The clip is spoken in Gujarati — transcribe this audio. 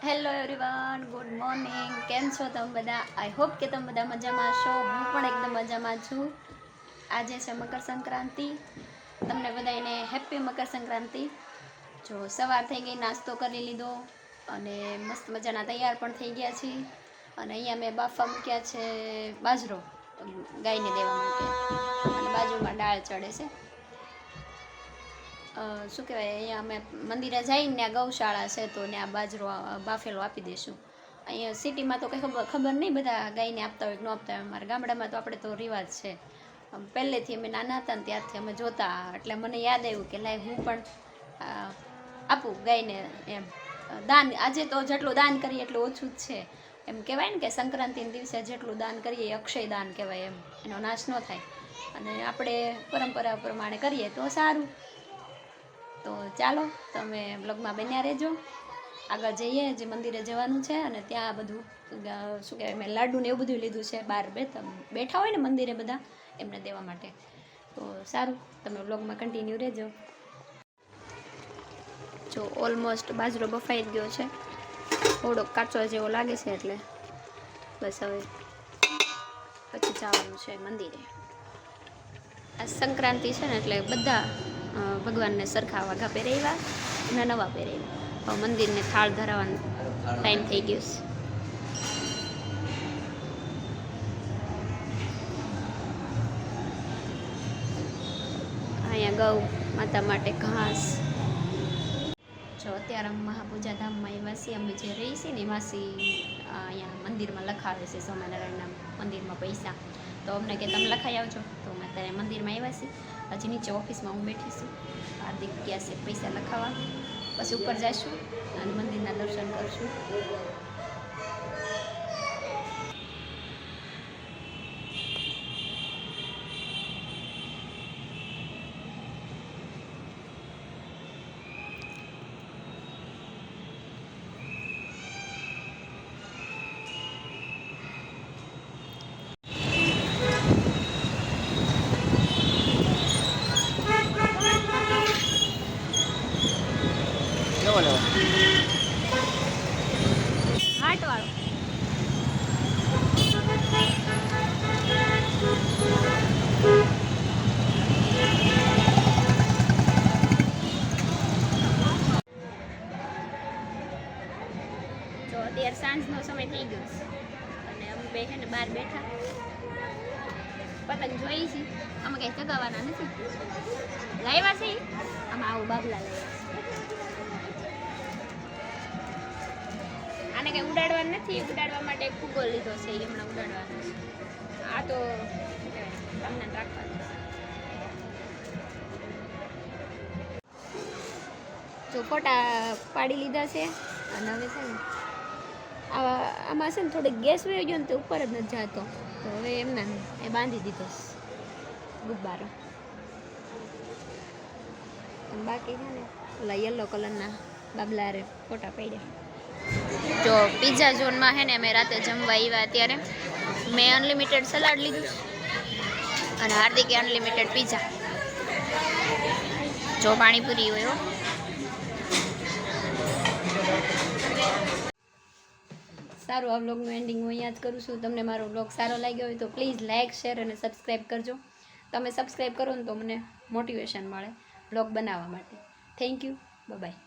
Hello everyone, good morning. કેમ છો તમે બધા? આઈ હોપ કે તમે બધા મજામાં છો. હું પણ એકદમ મજામાં છું. આજે છે મકર સંક્રાંતિ. તમને બધાને હેપી મકર સંક્રાંતિ. જો સવાર થઈ ગઈ, નાસ્તો કરી લીધો અને મસ્ત મજાના તૈયાર પણ થઈ ગયા છીએ. અને અહીંયા મેં બાફા મૂક્યા છે બાજરો ગાયને દેવા માટે, અને બાજુમાં દાળ ચડે છે. શું કહેવાય, અહીંયા અમે મંદિરે જઈને ત્યાં ગૌશાળા છે તો ત્યાં બાજરો બાફેલો આપી દઈશું. અહીંયા સિટીમાં તો કંઈ ખબર નહીં, બધા ગાયને આપતા હોય કે ન આપતા હોય. અમારા ગામડામાં તો આપણે તો રિવાજ છે. પહેલેથી અમે નાના હતા ને ત્યારથી અમે જોતા, એટલે મને યાદ આવ્યું કે લાય હું પણ આપું ગાયને એમ દાન. આજે તો જેટલું દાન કરીએ એટલું ઓછું જ છે. એમ કહેવાય ને કે સંક્રાંતિના દિવસે જેટલું દાન કરીએ એ અક્ષય દાન કહેવાય, એમ એનો નાશ ન થાય. અને આપણે પરંપરા પ્રમાણે કરીએ તો સારું. તો ચાલો તમે બ્લોગમાં બન્યા રહેજો. આગળ જઈએ, જે મંદિરે જવાનું છે અને ત્યાં બધું શું કહેવાય, મેં લાડુ ને એવું બધું લીધું છે. બહાર બેઠા હોય ને મંદિરે બધા, એમને દેવા માટે. તો સારું, તમે બ્લોગમાં કન્ટિન્યુ રહેજો. જો ઓલમોસ્ટ બાજરો બફાઈ ગયો છે, થોડોક કાચો જેવો લાગે છે, એટલે બસ હવે પછી જવાનું છે મંદિરે. આ સંક્રાંતિ છે ને એટલે બધા ભગવાનને સરખા વાઘા પહેરાવ્યા અને નવા પહેરાવ્યા. હવે મંદિરને થાળ ધરાવવાનો ટાઈમ થઈ ગયો છે. અહીંયા ગૌ માતા માટે ઘાસ. જો અત્યારે મહાપૂજા ધામમાં એ વાસી અમે જે રહી છીએ ને એ વાસી અહીંયા મંદિરમાં લખાવે છે સ્વામિનારાયણના મંદિરમાં પૈસા. તો અમને કે તમે લખાઈ આવજો. તો અમે અત્યારે મંદિરમાં આવ્યા છીએ. હજી નીચે ઓફિસમાં હું બેઠી છું. હાર્દિક ગયા છે પૈસા લખાવા. પછી ઉપર જઈશું અને મંદિરના દર્શન કરશું. હાટ વાળો જો અત્યારે સાંજનો સમય થઈ ગયો છે અને અમે બે છે ને બહાર બેઠા પતંગ જોઈ છે. અમે કંઈ ચગાવવાના નથી, લાવ્યા છે આમાં આવું બાબલા લાવ્યા છે. આને કંઈ ઉડાડવાનું નથી, ઉડાડવા માટે એક ફૂગો લીધો છે, એ હમણાં ઉડાડવાનો છે. આ તો તમને રાખવાનું છે. જો ફોટા પાડી લીધા છે અને હવે છે ને આમાં છે ને થોડીક ગેસ વહી ગયો ને તો ઉપર જ નથી જતો, તો હવે એમના એ બાંધી દીધો ગુબ્બારો. બાકી છે ને ઓલા યલો કલરના બાબલા રે ફોટા પાડ્યા. જો પિઝા ઝોનમાં છે ને અમે રાતે જમવા આવ્યા ત્યારે મેં અનલિમિટેડ સલાડ લીધું અને હાર્દિકે અનલિમિટેડ પિઝા. જો પાણીપુરી હોય. સારું, આ વ્લોગનું એન્ડિંગ હું અહીંયા જ કરું છું. તમને મારો વ્લોગ સારો લાગ્યો હોય તો પ્લીઝ લાઇક, શેર અને સબસ્ક્રાઈબ કરજો. તમે સબસ્ક્રાઈબ કરો ને તો મને મોટિવેશન મળે વ્લોગ બનાવવા માટે. Thank you, by.